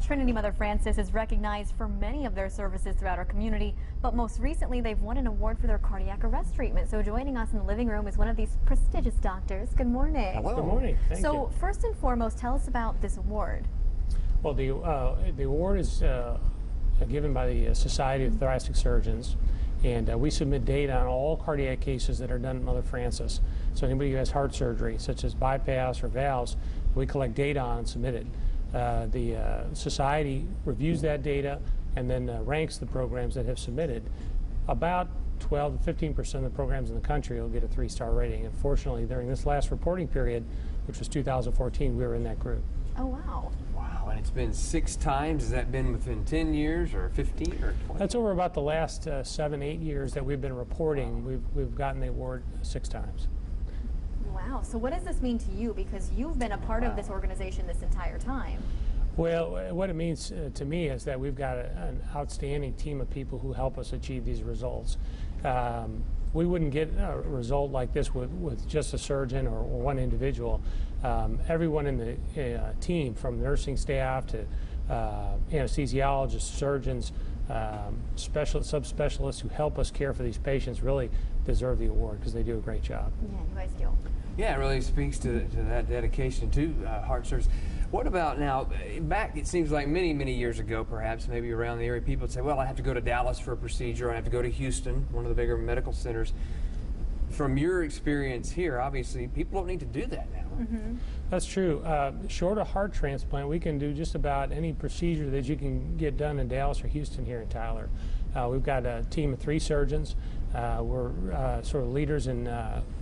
Trinity Mother Frances is recognized for many of their services throughout our community, but most recently they've won an award for their cardiac arrest treatment. So joining us in the living room is one of these prestigious doctors. Good morning. Hello. Good morning. Thank you. So first and foremost, tell us about this award. Well, the award is given by the Society of Thoracic Surgeons, and we submit data on all cardiac cases that are done at Mother Frances. So anybody who has heart surgery, such as bypass or valves, we collect data on and submit it. The Society reviews that data and then ranks the programs that have submitted. About 12 to 15% of the programs in the country will get a 3-star rating. And fortunately, during this last reporting period, which was 2014, we were in that group. Oh, wow. Wow, and it's been 6 times. Has that been within 10 years or 15 or 20? That's over about the last 7, 8 years that we've been reporting. We've gotten the award 6 times. Wow. So what does this mean to you? Because you've been a part of this organization this entire time. Well, what it means to me is that we've got an outstanding team of people who help us achieve these results. We wouldn't get a result like this with just a surgeon or one individual. Everyone in the team, from nursing staff to anesthesiologists, surgeons, subspecialists who help us care for these patients, really deserve the award because they do a great job. Yeah, you guys do. Yeah, it really speaks to that dedication to heart surgeons. What about now, back it seems like many, many years ago perhaps, maybe around the area, people would say, well, I have to go to Dallas for a procedure, or I have to go to Houston, one of the bigger medical centers. From your experience here, obviously, people don't need to do that now. Mm-hmm. That's true. Short of heart transplant, we can do just about any procedure that you can get done in Dallas or Houston here in Tyler. We've got a team of 3 surgeons. We're sort of leaders in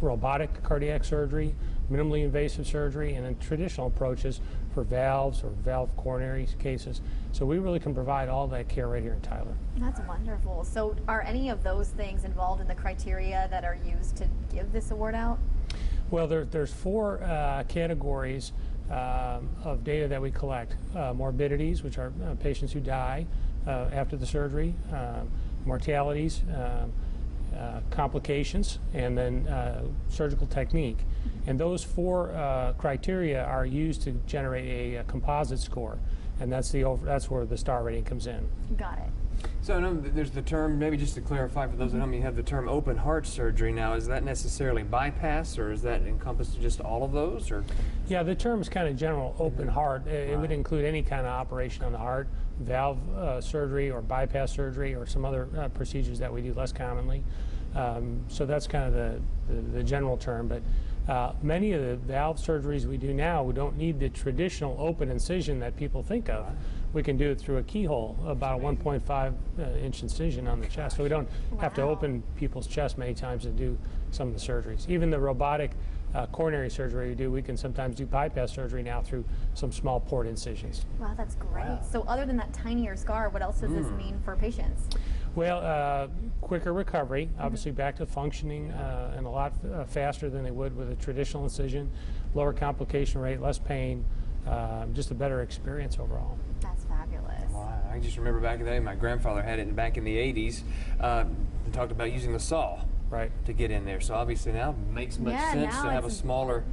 robotic cardiac surgery, minimally invasive surgery, and in traditional approaches for valves or valve coronary cases. So we really can provide all that care right here in Tyler. That's wonderful. So are any of those things involved in the criteria that are used to give this award out? Well, there's 4 categories of data that we collect. Morbidities, which are patients who die after the surgery, mortalities, complications, and then surgical technique. And those 4 criteria are used to generate a composite score, and that's where the star rating comes in. Got it. So I know there's the term, maybe just to clarify for those at home, you have the term open heart surgery. Now, is that necessarily bypass, or is that encompass just all of those? Or? Yeah, the term is kind of general, open heart. It would include any kind of operation on the heart, valve surgery or bypass surgery or some other procedures that we do less commonly. So that's kind of the general term. But many of the valve surgeries we do now, we don't need the traditional open incision that people think of. We can do it through a keyhole, about a 1.5 inch incision on the chest. So we don't have to open people's chest many times to do some of the surgeries. Even the robotic coronary surgery we do, we can sometimes do bypass surgery now through some small port incisions. Wow, that's great. Wow. So other than that tinier scar, what else does this mean for patients? Well, quicker recovery, obviously back to functioning and a lot faster than they would with a traditional incision, lower complication rate, less pain, just a better experience overall. That's fabulous. Wow. I just remember back in the day, my grandfather had it back in the 80s, and talked about using the saw to get in there. So obviously now it makes much sense to have a smaller...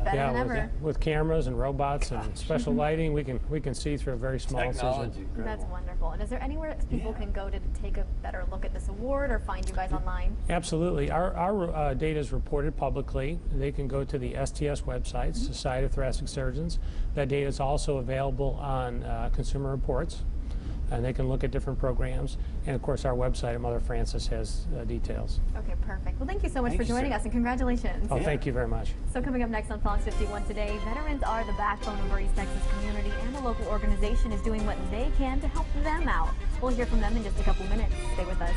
better than ever. With cameras and robots and special lighting, we can see through a very small incision. That's wonderful. And is there anywhere people can go to take a better look at this award or find you guys online? Absolutely. Our data is reported publicly. They can go to the STS website, Society of Thoracic Surgeons. That data is also available on Consumer Reports, and they can look at different programs. And of course, our website at Mother Frances has details. Okay, perfect. Well, thank you so much for joining us, and congratulations. Oh, thank you very much. So coming up next on Fox 51 today, veterans are the backbone of our East Texas community, and the local organization is doing what they can to help them out. We'll hear from them in just a couple minutes. Stay with us.